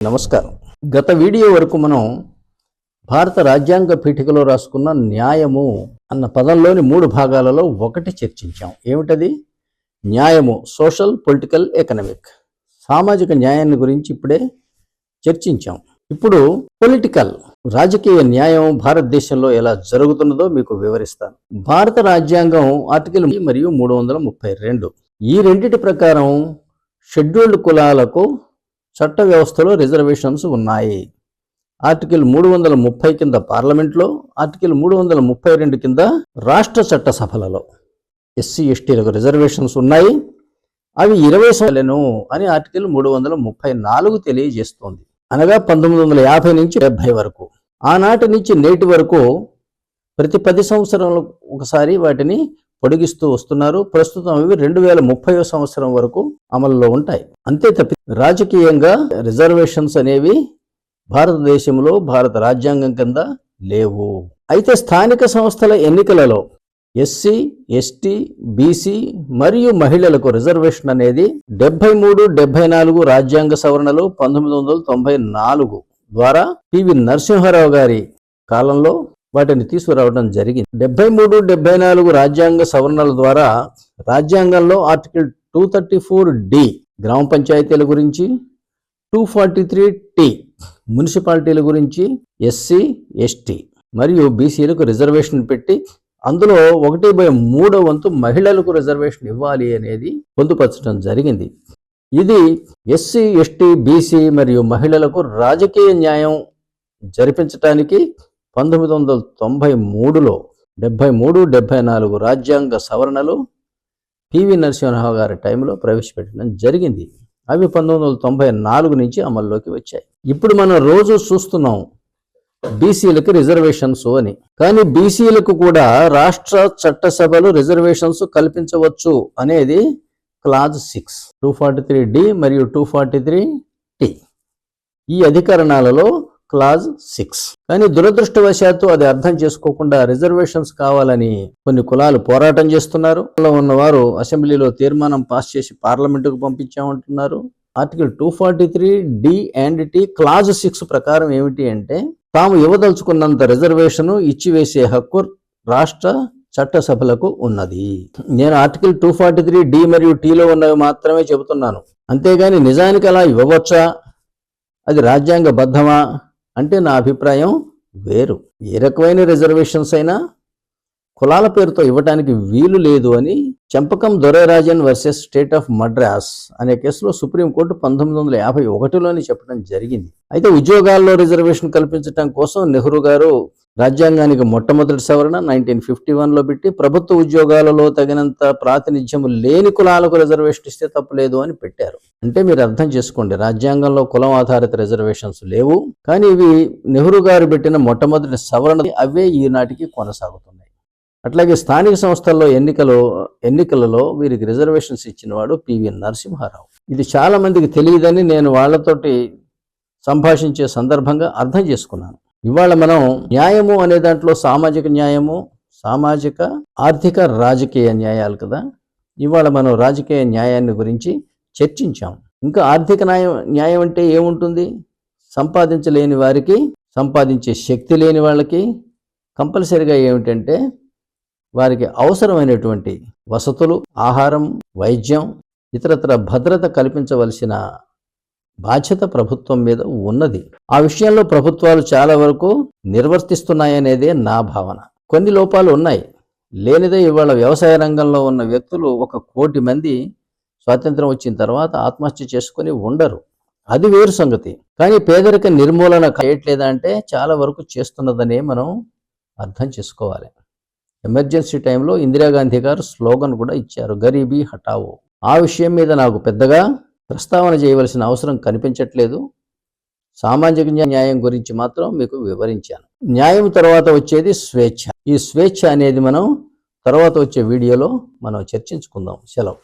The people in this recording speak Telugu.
నమస్కారం. గత వీడియో వరకు మనం భారత రాజ్యాంగ పీఠికలో రాసుకున్న న్యాయము అన్న పదంలోని 3 భాగాలలో ఒకటి చర్చించాం. ఏమిటది? న్యాయము, సోషల్, పొలిటికల్, ఎకనామిక్, సామాజిక న్యాయాన్ని గురించి ఇప్పుడే చర్చించాం. ఇప్పుడు పొలిటికల్, రాజకీయ న్యాయం భారతదేశంలో ఎలా జరుగుతున్నదో మీకు వివరిస్తాను. భారత రాజ్యాంగం ఆర్టికల్ మరియు 332 ఈ రెండిటి ప్రకారం షెడ్యూల్డ్ కులాలకు చట్ట వ్యవస్థలో రిజర్వేషన్స్ ఉన్నాయి. ఆర్టికల్ 330 కింద పార్లమెంట్లో, ఆర్టికల్ 332 కింద రాష్ట్ర చట్టసభలలో ఎస్సీ ఎస్టీలకు రిజర్వేషన్స్ ఉన్నాయి. అవి 20 సంవత్సరాలను అని ఆర్టికల్ 334 తెలియజేస్తోంది. అనగా 1950 నుంచి 70 వరకు. ఆనాటి నుంచి నేటి వరకు ప్రతి 10 సంవత్సరాలకు ఒకసారి వాటిని పొడిగిస్తూ వస్తున్నారు. ప్రస్తుతం ఇవి 2030 సంవత్సరం వరకు అమల్లో ఉంటాయి. అంతే తప్పి రాజకీయంగా రిజర్వేషన్స్ అనేవి భారతదేశంలో భారత రాజ్యాంగం కింద లేవు. అయితే స్థానిక సంస్థల ఎన్నికలలో ఎస్సీ, ఎస్టీ, బీసీ మరియు మహిళలకు రిజర్వేషన్ అనేది 73, 74 రాజ్యాంగ సవరణలు 1994 ద్వారా పివి నరసింహారావు గారి కాలంలో వాటిని తీసుకురావడం జరిగింది. 73, 74 రాజ్యాంగ సవరణల ద్వారా రాజ్యాంగంలో ఆర్టికల్ 234D గ్రామ పంచాయతీల గురించి, 243T మున్సిపాలిటీల గురించి, ఎస్సీ, ఎస్టీ మరియు బీసీలకు రిజర్వేషన్ పెట్టి అందులో 1/3 వంతు మహిళలకు రిజర్వేషన్ ఇవ్వాలి అనేది పొందుపరచడం జరిగింది. ఇది ఎస్సీ, ఎస్టీ, బీసీ మరియు మహిళలకు రాజకీయ న్యాయం జరిపించడానికి 1993లో 73, 74 రాజ్యాంగ సవరణలు పివి నరసింహారావు గారి టైంలో ప్రవేశపెట్టడం జరిగింది. అవి 1994 నుంచి అమల్లోకి వచ్చాయి. ఇప్పుడు మనం రోజు చూస్తున్నాం బీసీలకు రిజర్వేషన్స్ అని. కానీ బీసీలకు కూడా రాష్ట్ర చట్టసభలు రిజర్వేషన్స్ కల్పించవచ్చు అనేది క్లాజ్ 6, 243D మరియు 243T ఈ అధికరణాలలో క్లాజ్ 6. కానీ దురదృష్టవశాత్తు అది అర్థం చేసుకోకుండా రిజర్వేషన్స్ కావాలని కొన్ని కులాలు పోరాటం చేస్తున్నారు. ఉన్నవారు అసెంబ్లీలో తీర్మానం పాస్ చేసి పార్లమెంటుకు పంపించామంటున్నారు. Article 243D and T clause 6 ప్రకారం ఏమిటి అంటే, తాము ఇవ్వదలుచుకున్నంత రిజర్వేషను ఇచ్చివేసే హక్కు రాష్ట్ర చట్టసభలకు ఉన్నది. నేను ఆర్టికల్ 243D మరియు Tలో ఉన్నవి మాత్రమే చెబుతున్నాను. అంతేగాని నిజానికి అలా ఇవ్వవచ్చా, అది రాజ్యాంగబద్ధమా అంటే నా అభిప్రాయం వేరు. ఏ రకమైన రిజర్వేషన్స్ అయినా కులాల పేరుతో ఇవ్వడానికి వీలు లేదు అని Champakam Dorairajan versus state of Madras అనే కేసులో సుప్రీంకోర్టు 1951లోనే చెప్పడం జరిగింది. అయితే ఉద్యోగాల్లో రిజర్వేషన్ కల్పించడం కోసం నెహ్రూ గారు రాజ్యాంగానికి మొట్టమొదటి సవరణ 1951లో పెట్టి ప్రభుత్వ ఉద్యోగాలలో తగినంత ప్రాతినిధ్యం లేని కులాలకు రిజర్వేషన్ ఇస్తే తప్పులేదు అని పెట్టారు. అంటే మీరు అర్థం చేసుకోండి, రాజ్యాంగంలో కులం ఆధారిత రిజర్వేషన్స్ లేవు. కానీ ఇవి నెహ్రూ గారు పెట్టిన మొట్టమొదటి సవరణ, అవే ఈనాటికి కొనసాగుతున్నాయి. అట్లాగే స్థానిక సంస్థల్లో ఎన్నికలలో వీరికి రిజర్వేషన్స్ ఇచ్చినవాడు పివి నరసింహారావు. ఇది చాలా మందికి తెలియదని నేను వాళ్ళతోటి సంభాషించే సందర్భంగా అర్థం చేసుకున్నాను. ఇవాళ మనం న్యాయము అనే దాంట్లో సామాజిక న్యాయము, సామాజిక, ఆర్థిక, రాజకీయ న్యాయాలు కదా. ఇవాళ మనం రాజకీయ న్యాయాన్ని గురించి చర్చించాం. ఇంకా ఆర్థిక న్యాయం అంటే ఏముంటుంది? సంపాదించలేని వారికి, సంపాదించే శక్తి లేని వాళ్ళకి కంపల్సరిగా ఏమిటంటే వారికి అవసరమైనటువంటి వసతులు, ఆహారం, వైద్యం, ఇతరత్ర భద్రత కల్పించవలసిన బాధ్యత ప్రభుత్వం మీద ఉన్నది. ఆ విషయంలో ప్రభుత్వాలు చాలా వరకు నిర్వర్తిస్తున్నాయనేదే నా భావన. కొన్ని లోపాలు ఉన్నాయి. లేనిదే ఇవాళ వ్యవసాయ రంగంలో ఉన్న వ్యక్తులు 1 కోటి మంది స్వాతంత్రం వచ్చిన తర్వాత ఆత్మహత్య చేసుకుని ఉండరు. అది వేరు సంగతి. కానీ పేదరిక నిర్మూలన చేయట్లేదా అంటే చాలా వరకు చేస్తున్నదనే మనం అర్థం చేసుకోవాలి. ఎమర్జెన్సీ టైంలో ఇందిరాగాంధీ గారు స్లోగన్ కూడా ఇచ్చారు, గరీబీ హటావో. ఆ విషయం మీద నాకు పెద్దగా ప్రస్తావన చేయవలసిన అవసరం కనిపించట్లేదు. సామాజిక న్యాయం గురించి మాత్రం మీకు వివరించాను. న్యాయం తర్వాత వచ్చేది స్వేచ్ఛ. ఈ స్వేచ్ఛ అనేది మనం తర్వాత వచ్చే వీడియోలో మనం చర్చించుకుందాం. సెలవు.